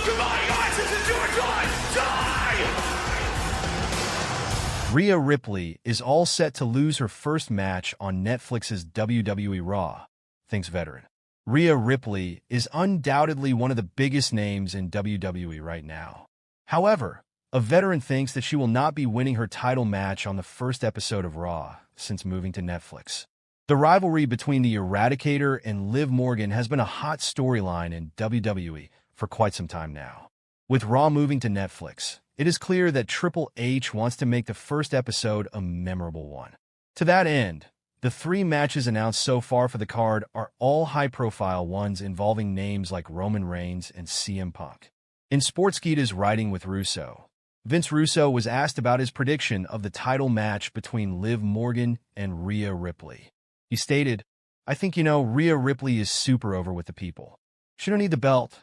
Look at my eyes, this is your time! Die! Rhea Ripley is all set to lose her first match on Netflix's WWE Raw, thinks veteran. Rhea Ripley is undoubtedly one of the biggest names in WWE right now. However, a veteran thinks that she will not be winning her title match on the first episode of Raw since moving to Netflix. The rivalry between the Eradicator and Liv Morgan has been a hot storyline in WWE for quite some time now. With Raw moving to Netflix, it is clear that Triple H wants to make the first episode a memorable one. To that end, the 3 matches announced so far for the card are all high-profile ones involving names like Roman Reigns and CM Punk. In Sportskeeda's writing with Russo, Vince Russo was asked about his prediction of the title match between Liv Morgan and Rhea Ripley. He stated, "I think, Rhea Ripley is super over with the people. She don't need the belt,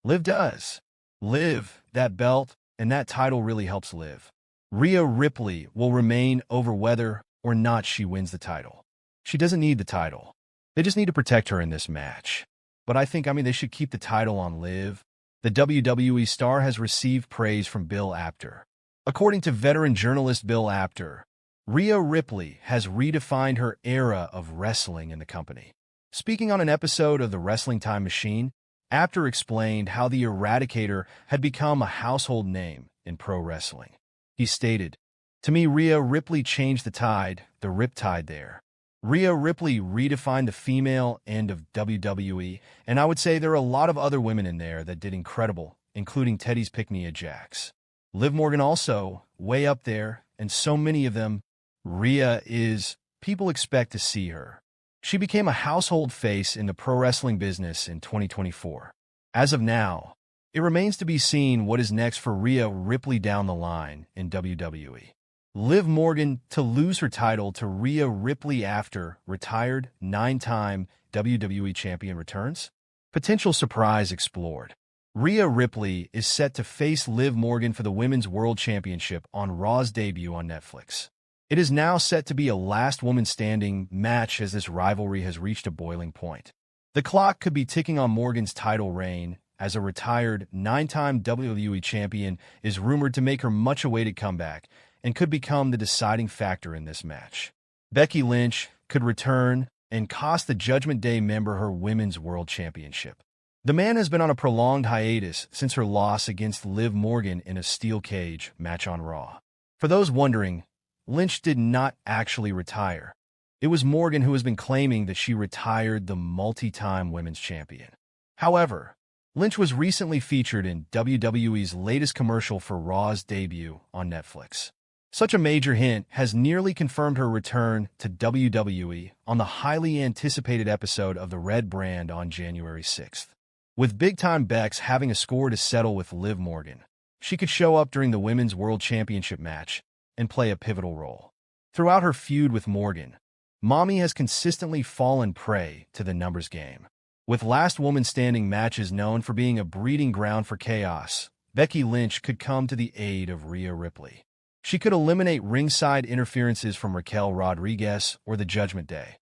Liv does. Liv, that belt, and that title really helps Liv. Rhea Ripley will remain over whether or not she wins the title. She doesn't need the title. They just need to protect her in this match. But I think, they should keep the title on Liv." The WWE star has received praise from Bill Apter. According to veteran journalist Bill Apter, Rhea Ripley has redefined her era of wrestling in the company. Speaking on an episode of the Wrestling Time Machine, Apter explained how the Eradicator had become a household name in pro wrestling. He stated, "To me, Rhea Ripley changed the tide, the riptide there. Rhea Ripley redefined the female end of WWE, and I would say there are a lot of other women in there that did incredible, including Teddy's pick-me-a Jax. Liv Morgan also, way up there, and so many of them. Rhea is, people expect to see her. She became a household face in the pro wrestling business in 2024. As of now, it remains to be seen what is next for Rhea Ripley down the line in WWE. Liv Morgan to lose her title to Rhea Ripley after retired 9-time WWE champion returns? Potential surprise explored. Rhea Ripley is set to face Liv Morgan for the Women's World Championship on Raw's debut on Netflix. It is now set to be a last woman standing match as this rivalry has reached a boiling point. The clock could be ticking on Morgan's title reign, as a retired 9-time WWE champion is rumored to make her much-awaited comeback and could become the deciding factor in this match. Becky Lynch could return and cost the Judgment Day member her Women's World Championship. The man has been on a prolonged hiatus since her loss against Liv Morgan in a steel cage match on Raw. For those wondering, Lynch did not actually retire. It was Morgan who has been claiming that she retired the multi-time women's champion. However, Lynch was recently featured in WWE's latest commercial for Raw's debut on Netflix. Such a major hint has nearly confirmed her return to WWE on the highly anticipated episode of The Red Brand on January 6th. With big-time Bex having a score to settle with Liv Morgan, she could show up during the Women's World Championship match and play a pivotal role. Throughout her feud with Morgan, Mommy has consistently fallen prey to the numbers game. With last woman standing matches known for being a breeding ground for chaos, Becky Lynch could come to the aid of Rhea Ripley. She could eliminate ringside interferences from Raquel Rodriguez or the Judgment Day,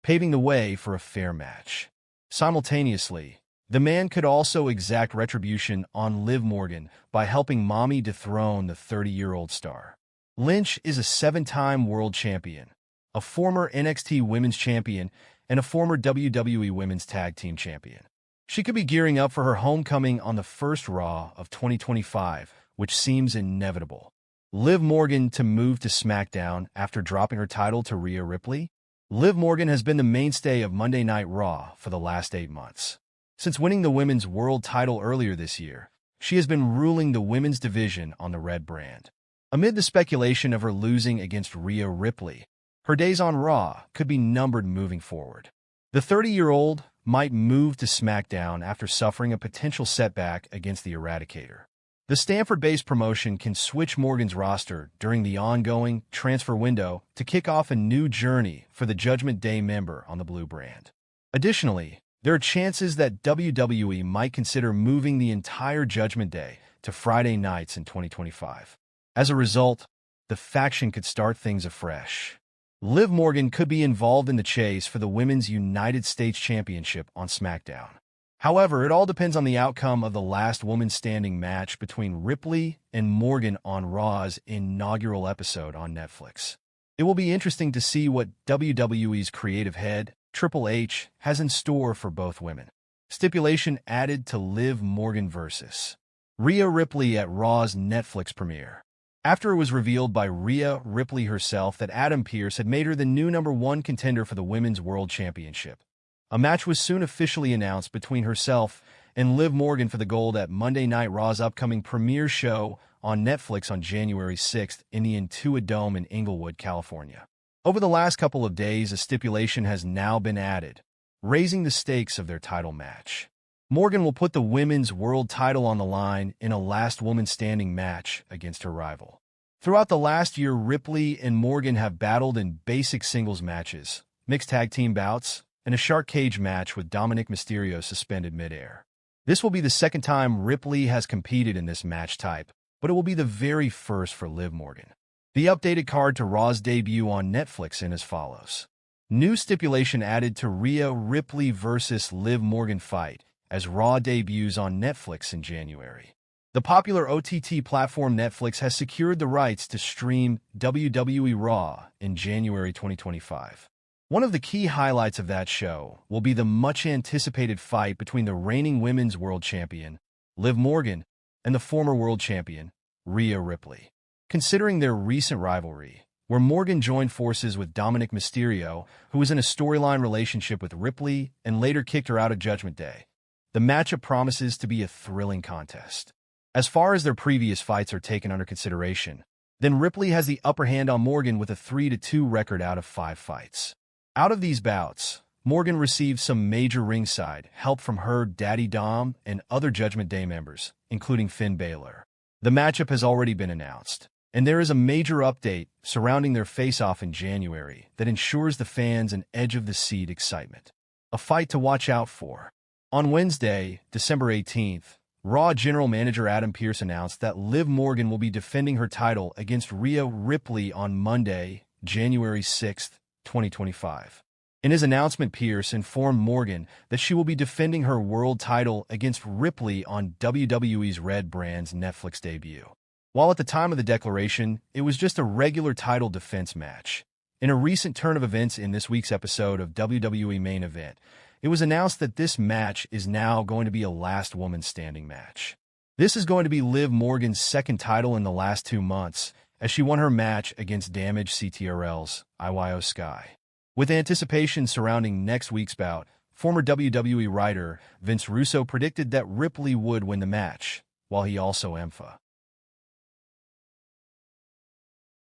paving the way for a fair match. Simultaneously, the man could also exact retribution on Liv Morgan by helping Mommy dethrone the 30-year-old star. Lynch is a 7-time world champion, a former NXT Women's Champion, and a former WWE Women's Tag Team Champion. She could be gearing up for her homecoming on the first Raw of 2025, which seems inevitable. Liv Morgan to move to SmackDown after dropping her title to Rhea Ripley? Liv Morgan has been the mainstay of Monday Night Raw for the last 8 months. Since winning the Women's World title earlier this year, she has been ruling the women's division on the Red Brand. Amid the speculation of her losing against Rhea Ripley, her days on Raw could be numbered moving forward. The 30-year-old might move to SmackDown after suffering a potential setback against the Eradicator. The Stanford-based promotion can switch Morgan's roster during the ongoing transfer window to kick off a new journey for the Judgment Day member on the Blue Brand. Additionally, there are chances that WWE might consider moving the entire Judgment Day to Friday nights in 2025. As a result, the faction could start things afresh. Liv Morgan could be involved in the chase for the Women's United States Championship on SmackDown. However, it all depends on the outcome of the last woman standing match between Ripley and Morgan on Raw's inaugural episode on Netflix. It will be interesting to see what WWE's creative head, Triple H, has in store for both women. Stipulation added to Liv Morgan vs. Rhea Ripley at Raw's Netflix premiere. After it was revealed by Rhea Ripley herself that Adam Pearce had made her the new #1 contender for the Women's World Championship, a match was soon officially announced between herself and Liv Morgan for the gold at Monday Night Raw's upcoming premiere show on Netflix on January 6th in the Intuit Dome in Inglewood, California. Over the last couple of days, a stipulation has now been added, raising the stakes of their title match. Morgan will put the women's world title on the line in a last woman standing match against her rival. Throughout the last year, Ripley and Morgan have battled in basic singles matches, mixed tag team bouts, and a shark cage match with Dominic Mysterio suspended midair. This will be the second time Ripley has competed in this match type, but it will be the very first for Liv Morgan. The updated card to Raw's debut on Netflix is as follows. New stipulation added to Rhea Ripley vs. Liv Morgan fight as Raw debuts on Netflix in January. The popular OTT platform Netflix has secured the rights to stream WWE Raw in January 2025. One of the key highlights of that show will be the much-anticipated fight between the reigning Women's World Champion, Liv Morgan, and the former World Champion, Rhea Ripley. Considering their recent rivalry, where Morgan joined forces with Dominic Mysterio, who was in a storyline relationship with Ripley and later kicked her out of Judgment Day, the matchup promises to be a thrilling contest. As far as their previous fights are taken under consideration, then Ripley has the upper hand on Morgan with a 3-2 record out of 5 fights. Out of these bouts, Morgan received some major ringside help from her Daddy Dom and other Judgment Day members, including Finn Balor. The matchup has already been announced, and there is a major update surrounding their face-off in January that ensures the fans an edge-of-the-seat excitement. A fight to watch out for. On Wednesday, December 18th, Raw General Manager Adam Pearce announced that Liv Morgan will be defending her title against Rhea Ripley on Monday, January 6th, 2025. In his announcement, Pearce informed Morgan that she will be defending her world title against Ripley on WWE's Red Brand's Netflix debut. While at the time of the declaration, it was just a regular title defense match. In a recent turn of events in this week's episode of WWE Main Event, it was announced that this match is now going to be a last woman standing match. This is going to be Liv Morgan's second title in the last 2 months, as she won her match against Damage CTRL's IYO Sky. With anticipation surrounding next week's bout, former WWE writer Vince Russo predicted that Ripley would win the match, while he also emphasized